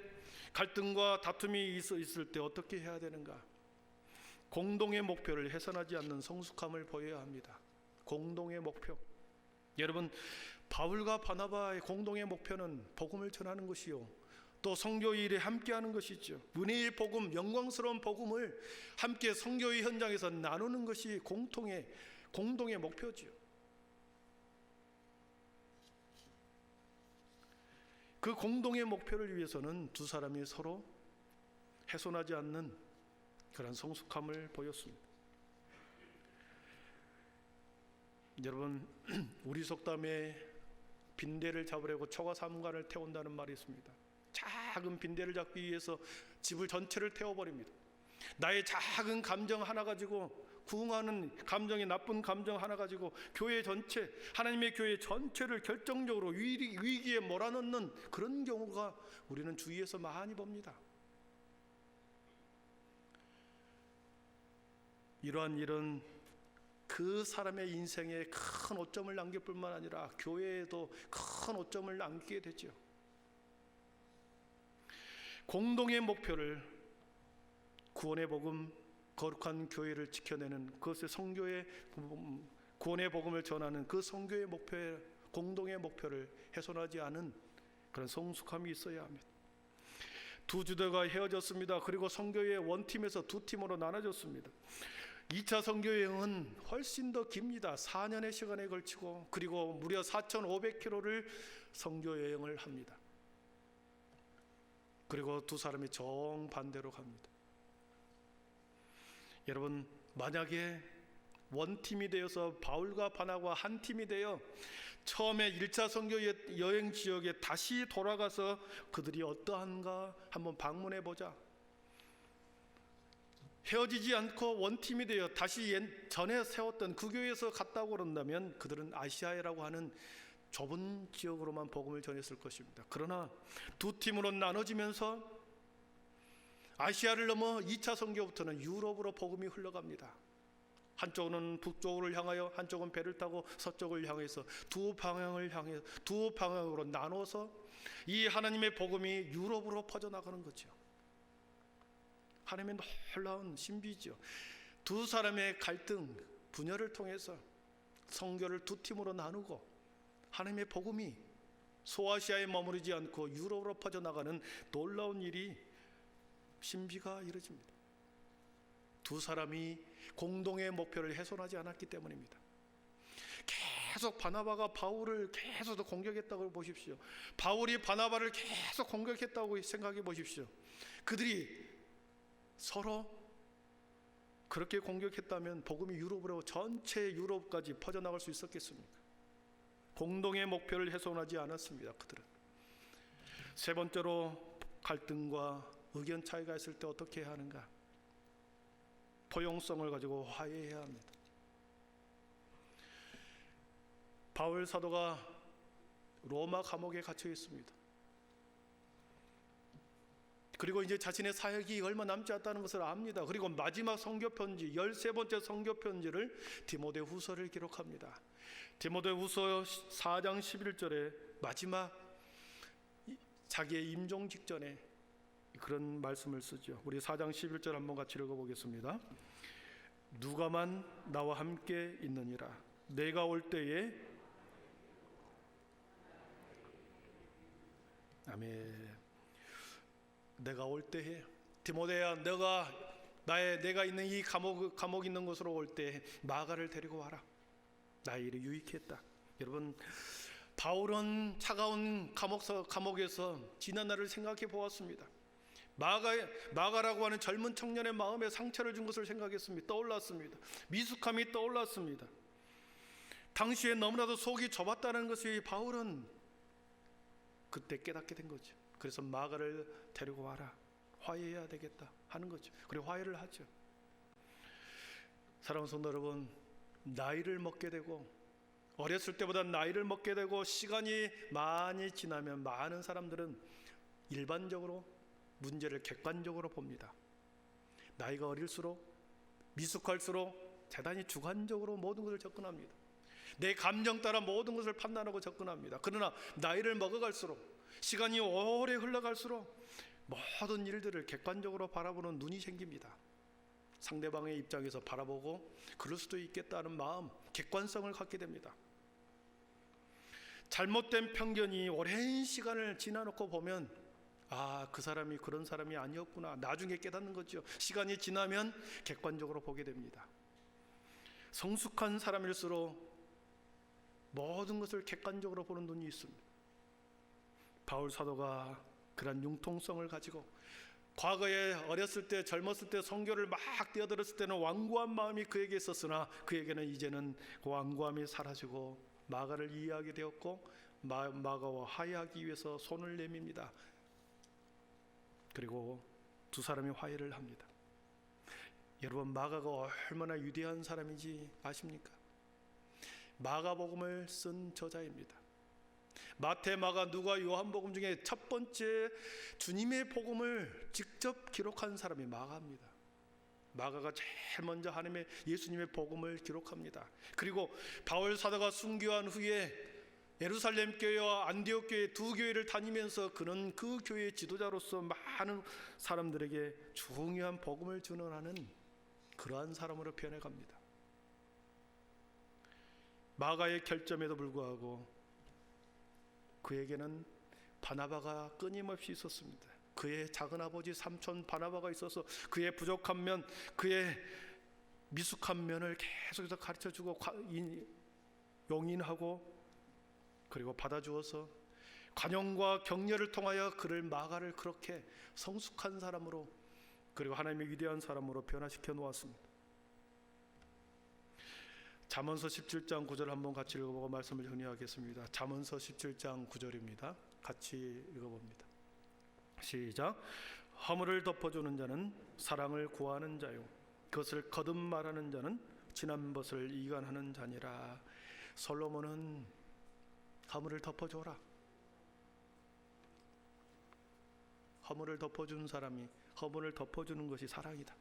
갈등과 다툼이 있을 때 어떻게 해야 되는가? 공동의 목표를 훼손하지 않는 성숙함을 보여야 합니다. 공동의 목표. 여러분, 바울과 바나바의 공동의 목표는 복음을 전하는 것이요, 또 선교 일에 함께하는 것이죠. 은혜의 복음, 영광스러운 복음을 함께 선교의 현장에서 나누는 것이 공동의 목표지요. 그 공동의 목표를 위해서는 두 사람이 서로 훼손하지 않는 그런 성숙함을 보였습니다. 여러분, 우리 속담에 빈대를 잡으려고 초가 삼간을 태운다는 말이 있습니다. 작은 빈대를 잡기 위해서 집을 전체를 태워버립니다. 나의 작은 감정 하나 가지고, 구응하는 감정이 나쁜 감정 하나 가지고 교회 전체, 하나님의 교회 전체를 결정적으로 위기에 몰아넣는 그런 경우가 우리는 주위에서 많이 봅니다. 이러한 일은 그 사람의 인생에 큰 오점을 남길 뿐만 아니라 교회에도 큰 오점을 남기게 되죠. 공동의 목표를, 구원의 복음, 거룩한 교회를 지켜내는 그것의 성교의 구원의 복음을 전하는 그 성교의 목표에, 공동의 목표를 훼손하지 않은 그런 성숙함이 있어야 합니다. 두 주도가 헤어졌습니다. 그리고 성교의 원팀에서 두 팀으로 나눠졌습니다. 2차 선교여행은 훨씬 더 깁니다. 4년의 시간에 걸치고, 그리고 무려 4,500km를 선교여행을 합니다. 그리고 두 사람이 정반대로 갑니다. 여러분, 만약에 원팀이 되어서 바울과 바나바가 한 팀이 되어 처음에 1차 선교 여행 지역에 다시 돌아가서 그들이 어떠한가 한번 방문해 보자. 헤어지지 않고 원팀이 되어 다시 전에 세웠던 그 교회에서 갔다고 그런다면 그들은 아시아라고 하는 좁은 지역으로만 복음을 전했을 것입니다. 그러나 두 팀으로 나눠지면서 아시아를 넘어 2차 선교부터는 유럽으로 복음이 흘러갑니다. 한쪽은 북쪽을 향하여, 한쪽은 배를 타고 서쪽을 향해서 두 방향으로 나눠서 이 하나님의 복음이 유럽으로 퍼져나가는 거죠. 하나님의 놀라운 신비죠. 두 사람의 갈등, 분열을 통해서 선교를 두 팀으로 나누고 하나님의 복음이 소아시아에 머무르지 않고 유럽으로 퍼져나가는 놀라운 일이, 신비가 이루어집니다. 두 사람이 공동의 목표를 훼손하지 않았기 때문입니다. 계속 바나바가 바울을 계속 공격했다고 보십시오. 바울이 바나바를 계속 공격했다고 생각해 보십시오. 그들이 서로 그렇게 공격했다면 복음이 유럽으로, 전체 유럽까지 퍼져나갈 수 있었겠습니까? 공동의 목표를 훼손하지 않았습니다. 그들은. 세 번째로, 갈등과 의견 차이가 있을 때 어떻게 해야 하는가? 포용성을 가지고 화해해야 합니다. 바울 사도가 로마 감옥에 갇혀 있습니다. 그리고 이제 자신의 사역이 얼마 남지 않다는 것을 압니다. 그리고 마지막 선교편지, 13번째 선교편지를 디모데후서를 기록합니다. 디모데후서 4장 11절에 마지막 자기의 임종 직전에 그런 말씀을 쓰죠. 우리 4장 11절 한번 같이 읽어보겠습니다. 누가만 나와 함께 있느니라. 내가 올 때에, 아멘. 내가 올 때에, 디모데야, 내가 있는 이 감옥 있는 곳으로 올 때 마가를 데리고 와라. 나의 일이 유익했다. 여러분, 바울은 차가운 감옥에서 지난 날을 생각해 보았습니다. 마가라고 하는 젊은 청년의 마음에 상처를 준 것을 생각했습니다. 떠올랐습니다. 미숙함이 떠올랐습니다. 당시에 너무나도 속이 좁았다는 것이 바울은 그때 깨닫게 된 거죠. 그래서 마가를 데리고 와라. 화해해야 되겠다 하는 거죠. 그리고 화해를 하죠. 사랑하는 성도 여러분, 나이를 먹게 되고, 어렸을 때보다 나이를 먹게 되고 시간이 많이 지나면 많은 사람들은 일반적으로 문제를 객관적으로 봅니다. 나이가 어릴수록, 미숙할수록 대단히 주관적으로 모든 것을 접근합니다. 내 감정 따라 모든 것을 판단하고 접근합니다. 그러나 나이를 먹어갈수록, 시간이 오래 흘러갈수록 모든 일들을 객관적으로 바라보는 눈이 생깁니다. 상대방의 입장에서 바라보고 그럴 수도 있겠다는 마음, 객관성을 갖게 됩니다. 잘못된 편견이 오랜 시간을 지나놓고 보면, 아, 그 사람이 그런 사람이 아니었구나, 나중에 깨닫는 거죠. 시간이 지나면 객관적으로 보게 됩니다. 성숙한 사람일수록 모든 것을 객관적으로 보는 눈이 있습니다. 바울 사도가 그런 융통성을 가지고 과거에 어렸을 때 젊었을 때 선교를 막 뛰어들었을 때는 완고한 마음이 그에게 있었으나 그에게는 이제는 그 완고함이 사라지고 마가를 이해하게 되었고 마가와 화해하기 위해서 손을 내밉니다. 그리고 두 사람이 화해를 합니다. 여러분, 마가가 얼마나 위대한 사람인지 아십니까? 마가복음을 쓴 저자입니다. 마태, 마가, 누가, 요한복음 중에 첫 번째 주님의 복음을 직접 기록한 사람이 마가입니다. 마가가 제일 먼저 하나님의 예수님의 복음을 기록합니다. 그리고 바울 사도가 순교한 후에 예루살렘 교회와 안디옥 교회 두 교회를 다니면서 그는 그 교회의 지도자로서 많은 사람들에게 중요한 복음을 전하는 그러한 사람으로 변해갑니다. 마가의 결점에도 불구하고 그에게는 바나바가 끊임없이 있었습니다. 그의 작은아버지 삼촌 바나바가 있어서 그의 부족한 면, 그의 미숙한 면을 계속해서 가르쳐주고 용인하고 그리고 받아주어서 관용과 격려를 통하여 그를 마가를 그렇게 성숙한 사람으로 그리고 하나님의 위대한 사람으로 변화시켜 놓았습니다. 잠언서 17장 9절 한번 같이 읽어보고 말씀을 정리하겠습니다. 잠언서 17장 9절입니다. 같이 읽어봅니다. 시작. 허물을 덮어주는 자는 사랑을 구하는 자요 그것을 거듭 말하는 자는 지난 것을 이간하는 자니라. 솔로몬은 허물을 덮어줘라. 허물을 덮어주는 사람이 허물을 덮어주는 것이 사랑이다.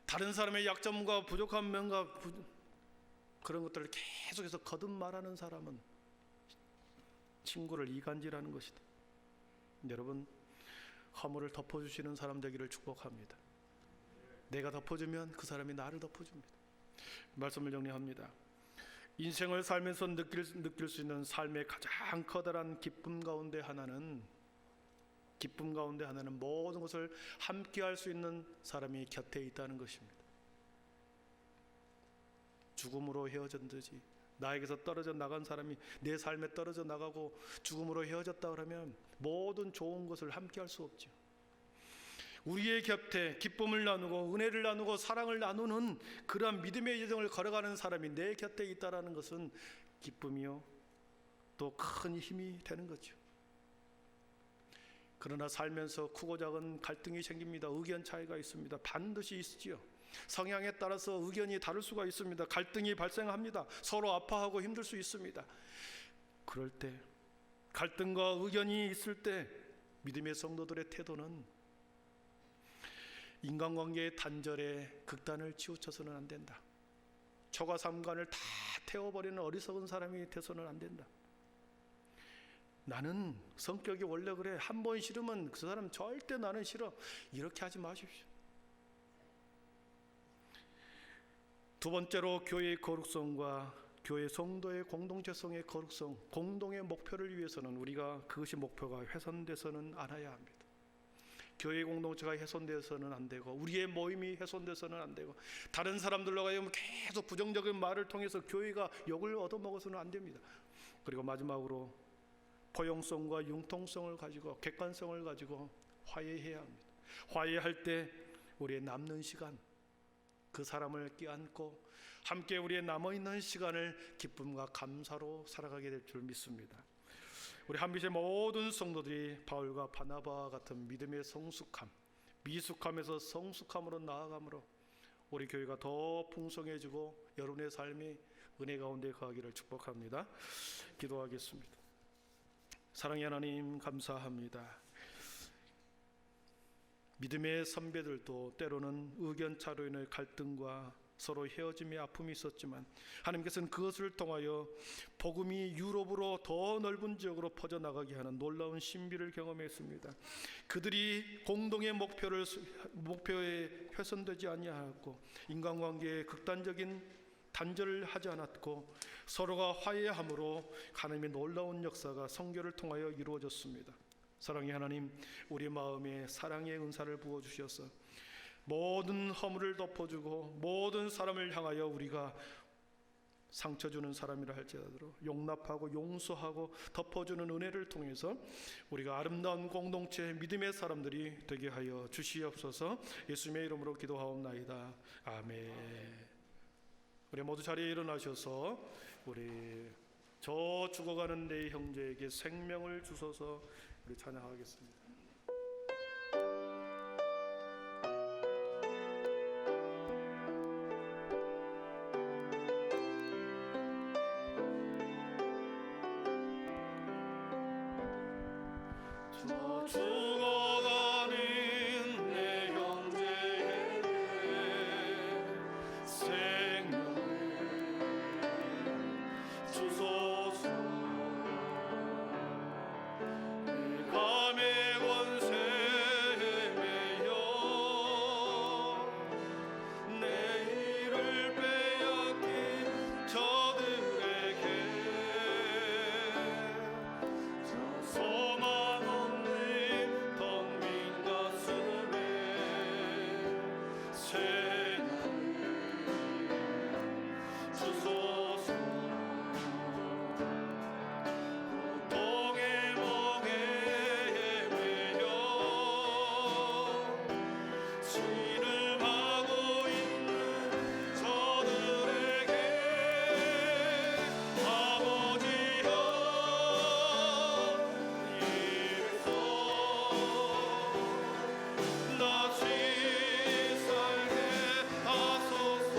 다른 사람의 약점과 부족한 면과 그런 것들을 계속해서 거듭 말하는 사람은 친구를 이간질하는 것이다. 여러분, 허물을 덮어주시는 사람 되기를 축복합니다. 내가 덮어주면 그 사람이 나를 덮어줍니다. 말씀을 정리합니다. 인생을 살면서 느낄 수 있는 삶의 가장 커다란 기쁨 가운데 하나는 모든 것을 함께 할 수 있는 사람이 곁에 있다는 것입니다. 죽음으로 헤어졌듯이 나에게서 떨어져 나간 사람이 내 삶에 떨어져 나가고 죽음으로 헤어졌다 그러면 모든 좋은 것을 함께 할 수 없죠. 우리의 곁에 기쁨을 나누고 은혜를 나누고 사랑을 나누는 그러한 믿음의 여정을 걸어가는 사람이 내 곁에 있다는 것은 기쁨이요 또 큰 힘이 되는 거죠. 그러나 살면서 크고 작은 갈등이 생깁니다. 의견 차이가 있습니다. 반드시 있지요. 성향에 따라서 의견이 다를 수가 있습니다. 갈등이 발생합니다. 서로 아파하고 힘들 수 있습니다. 그럴 때 갈등과 의견이 있을 때 믿음의 성도들의 태도는 인간관계의 단절에 극단을 치우쳐서는 안 된다. 초과 삼관을 다 태워버리는 어리석은 사람이 돼서는 안 된다. 나는 성격이 원래 그래. 한 번 싫으면 그 사람 절대 나는 싫어. 이렇게 하지 마십시오. 두 번째로 교회의 거룩성과 교회 성도의 공동체성의 거룩성, 공동의 목표를 위해서는 우리가 그것이 목표가 훼손돼서는 않아야 합니다. 교회 공동체가 훼손돼서는 안 되고 우리의 모임이 훼손돼서는 안 되고 다른 사람들로 하여금 계속 부정적인 말을 통해서 교회가 욕을 얻어먹어서는 안 됩니다. 그리고 마지막으로 포용성과 융통성을 가지고 객관성을 가지고 화해해야 합니다. 화해할 때 우리의 남는 시간 그 사람을 껴안고 함께 우리의 남아있는 시간을 기쁨과 감사로 살아가게 될 줄 믿습니다. 우리 한빛의 모든 성도들이 바울과 바나바와 같은 믿음의 성숙함, 미숙함에서 성숙함으로 나아감으로 우리 교회가 더 풍성해지고 여러분의 삶이 은혜 가운데 거하기를 축복합니다. 기도하겠습니다. 사랑의 하나님 감사합니다. 믿음의 선배들도 때로는 의견차로 인해 갈등과 서로 헤어짐의 아픔이 있었지만 하나님께서는 그것을 통하여 복음이 유럽으로 더 넓은 지역으로 퍼져나가게 하는 놀라운 신비를 경험했습니다. 그들이 공동의 목표에 훼손되지 아니하였고 인간관계에 극단적인 단절을 하지 않았고 서로가 화해함으로 하나님의 놀라운 역사가 선교를 통하여 이루어졌습니다. 사랑의 하나님, 우리 마음에 사랑의 은사를 부어주셔서 모든 허물을 덮어주고 모든 사람을 향하여 우리가 상처 주는 사람이라 할지라도 용납하고 용서하고 덮어주는 은혜를 통해서 우리가 아름다운 공동체 믿음의 사람들이 되게 하여 주시옵소서. 예수님의 이름으로 기도하옵나이다. 아멘. 우리 모두 자리에 일어나셔서 우리 저 죽어가는 내 형제에게 생명을 주소서 우리 찬양하겠습니다. 저 죽어가는 내 형제에게 생명을 주소서. 내 감의 권세에 매여 내 일을 빼앗긴 저들에게 저 소망 없는 텅빈 가슴에 새날을 주소서. 고통의 멍에 매여 신음하고 있는 저들에게 아버지여 이 백성 다시 살게 하소서.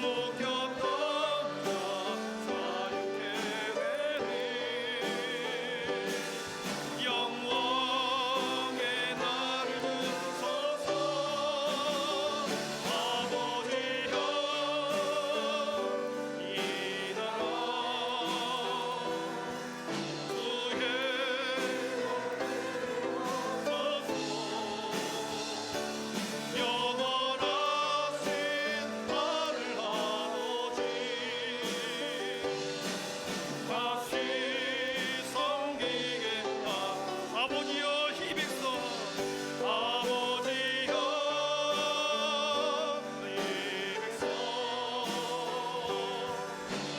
묶였던 자 자유케 되니 영광의 날을 주소서. 아버지여 이 나라 주의 영원하신 나를 아버지 다시 섬기게 아버지여 이 백성 아버지여 이 백성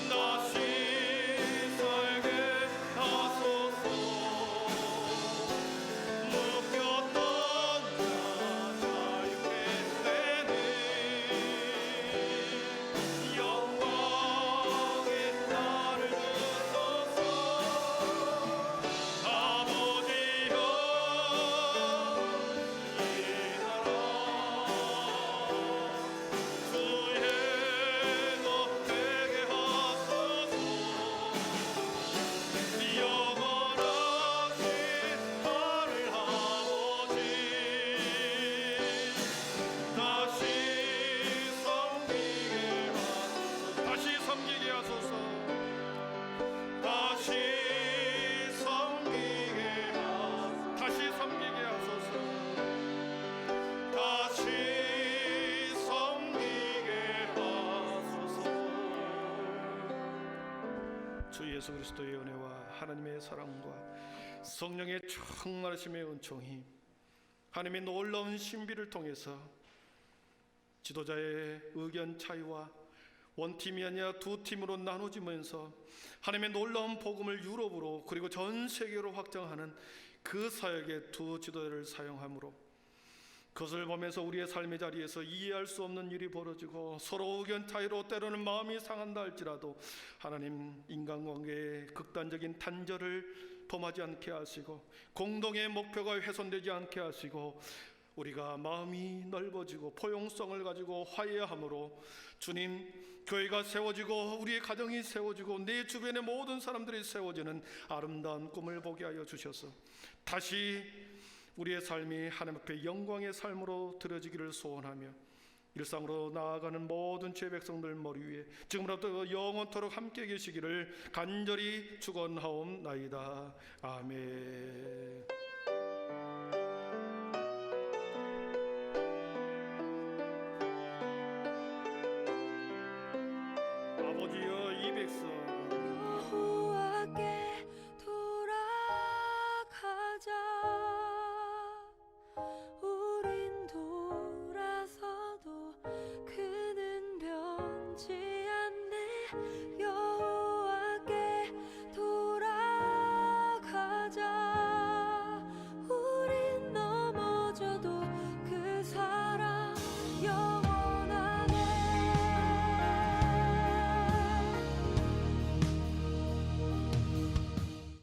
다시 살게 하소서. 묶였던 자 자유케 되니 영광의 날을 주소서. 아버지여 이 나라 주의 것 되게 하소서. 영원하신 나를 아버지 다시 섬기게 하소서. 다시 섬기게 하소서. 다시 섬기게 하소서. 다시 섬기게 하소서. 주 예수 그리스도의 은혜와 하나님의 사랑과 성령의 충만하심의 은총이 하나님의 놀라운 신비를 통해서 지도자의 의견 차이와 원팀이 아니라 두 팀으로 나눠지면서 하나님의 놀라운 복음을 유럽으로 그리고 전 세계로 확장하는 그 사역에 두 지도자를 사용함으로 그것을 보면서 우리의 삶의 자리에서 이해할 수 없는 일이 벌어지고 서로 의견 차이로 때로는 마음이 상한다 할지라도 하나님 인간관계의 극단적인 단절을 범하지 않게 하시고 공동의 목표가 훼손되지 않게 하시고 우리가 마음이 넓어지고 포용성을 가지고 화해함으로 주님 교회가 세워지고 우리의 가정이 세워지고 내 주변의 모든 사람들이 세워지는 아름다운 꿈을 보게 하여 주셔서 다시 우리의 삶이 하나님 앞에 영광의 삶으로 드려지기를 소원하며 일상으로 나아가는 모든 죄 백성들 머리 위에 지금부터 영원토록 함께 계시기를 간절히 축원하옵나이다. 아멘. 아버지여 이 백성 여호와께 돌아가자. 우린 돌아서도 그는 변치 여